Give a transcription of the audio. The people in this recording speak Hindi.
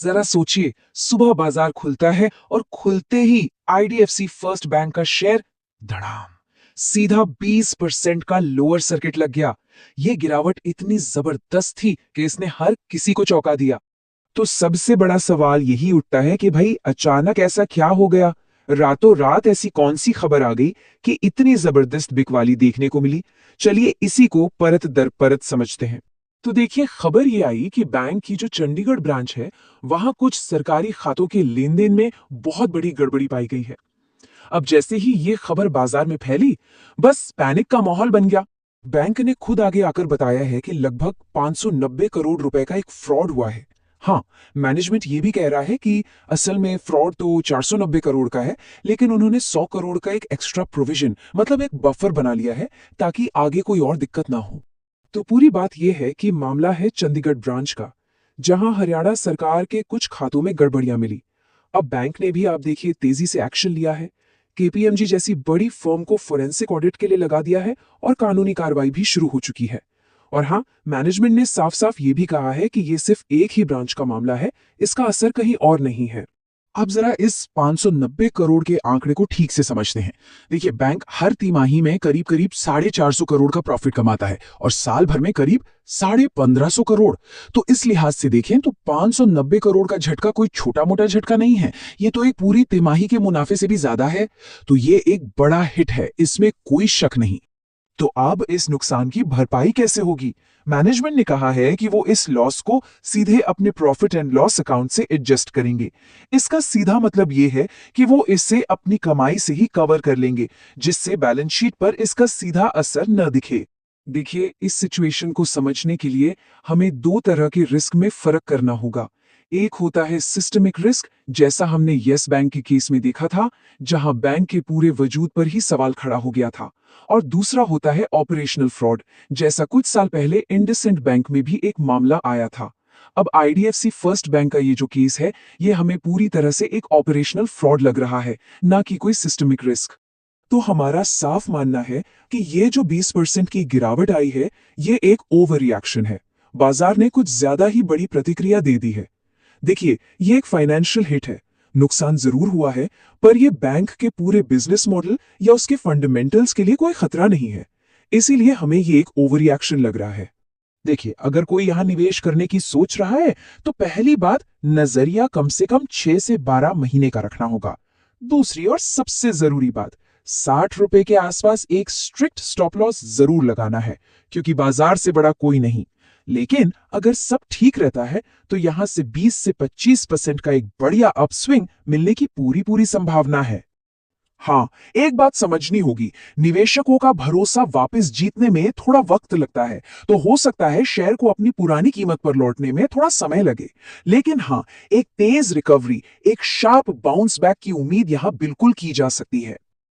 जरा सोचिए, सुबह बाजार खुलता है और खुलते ही आईडीएफसी फर्स्ट बैंक का शेयर धड़ाम सीधा 20% का लोअर सर्किट लग गया। ये गिरावट इतनी जबरदस्त थी कि इसने हर किसी को चौंका दिया। तो सबसे बड़ा सवाल यही उठता है कि भाई अचानक ऐसा क्या हो गया? रातों रात ऐसी कौन सी खबर आ गई कि इतनी जबरदस्त बिकवाली देखने को मिली? चलिए इसी को परत दर परत समझते हैं। तो देखिए, खबर ये आई कि बैंक की जो चंडीगढ़ ब्रांच है, वहां कुछ सरकारी खातों के लेन देन में बहुत बड़ी गड़बड़ी पाई गई है। अब जैसे ही ये खबर बाजार में फैली, बस पैनिक का माहौल बन गया। बैंक ने खुद आगे आकर बताया है कि लगभग 590 करोड़ रुपए का एक फ्रॉड हुआ है। हाँ, मैनेजमेंट ये भी कह रहा है कि असल में फ्रॉड तो 490 करोड़ का है, लेकिन उन्होंने 100 करोड़ का एक एक्स्ट्रा प्रोविजन मतलब एक बफर बना लिया है ताकि आगे कोई और दिक्कत ना हो। तो पूरी बात यह है कि मामला है चंडीगढ़ ब्रांच का, जहां हरियाणा सरकार के कुछ खातों में गड़बड़ियां मिली। अब बैंक ने भी आप देखिए तेजी से एक्शन लिया है। केपीएमजी जैसी बड़ी फर्म को फोरेंसिक ऑडिट के लिए लगा दिया है और कानूनी कार्रवाई भी शुरू हो चुकी है। और हाँ, मैनेजमेंट ने साफ साफ ये भी कहा है कि ये सिर्फ एक ही ब्रांच का मामला है, इसका असर कहीं और नहीं है। अब जरा इस 590 करोड़ के आंकड़े को ठीक से समझते हैं। देखिए, बैंक हर तिमाही में करीब करीब 450 करोड़ का प्रॉफिट कमाता है और साल भर में करीब 1550 करोड़। तो इस लिहाज से देखें तो 590 करोड़ का झटका कोई छोटा मोटा झटका नहीं है, ये तो एक पूरी तिमाही के मुनाफे से भी ज्यादा है। तो ये एक बड़ा हिट है, इसमें कोई शक नहीं। तो अब इस नुकसान की भरपाई कैसे होगी? मैनेजमेंट ने कहा है कि वो इस लॉस को सीधे अपने प्रॉफिट एंड लॉस अकाउंट से एडजस्ट करेंगे। इसका सीधा मतलब ये है कि वो इसे अपनी कमाई से ही कवर कर लेंगे, जिससे बैलेंस शीट पर इसका सीधा असर न दिखे। देखिए, इस सिचुएशन को समझने के लिए हमें दो तरह के रिस्क में फर्क करना होगा। एक होता है सिस्टमिक रिस्क, जैसा हमने येस बैंक के केस में देखा था, जहां बैंक के पूरे वजूद पर ही सवाल खड़ा हो गया था। और दूसरा होता है ऑपरेशनल फ्रॉड, जैसा कुछ साल पहले इंडसइंड बैंक में भी एक मामला आया था। अब आईडीएफसी फर्स्ट बैंक का ये जो केस है, ये हमें पूरी तरह से एक ऑपरेशनल फ्रॉड लग रहा है, ना कि कोई सिस्टमिक रिस्क। तो हमारा साफ मानना है कि ये जो 20% की गिरावट आई है, ये एक ओवर रिएक्शन है। बाजार ने कुछ ज्यादा ही बड़ी प्रतिक्रिया दे दी है। देखिए, ये एक फाइनेंशियल हिट है, नुकसान जरूर हुआ है, पर यह बैंक के पूरे बिजनेस मॉडल या उसके फंडामेंटल्स के लिए कोई खतरा नहीं है। इसीलिए हमें ये एक ओवर रिएक्शन लग रहा है। देखिए, अगर कोई यहां निवेश करने की सोच रहा है, तो पहली बात, नजरिया कम से कम 6 से 12 महीने का रखना होगा। दूसरी और सबसे जरूरी बात, 60 रुपए के आसपास एक स्ट्रिक्ट स्टॉप लॉस जरूर लगाना है, क्योंकि बाजार से बड़ा कोई नहीं। लेकिन अगर सब ठीक रहता है, तो यहां से 20 से 25% का एक बढ़िया अपस्विंग मिलने की पूरी पूरी संभावना है। हाँ, एक बात समझनी होगी, निवेशकों का भरोसा वापस जीतने में थोड़ा वक्त लगता है, तो हो सकता है शेयर को अपनी पुरानी कीमत पर लौटने में थोड़ा समय लगे। लेकिन हाँ, एक तेज रिकवरी, एक शार्प बाउंस बैक की उम्मीद यहां बिल्कुल की जा सकती है।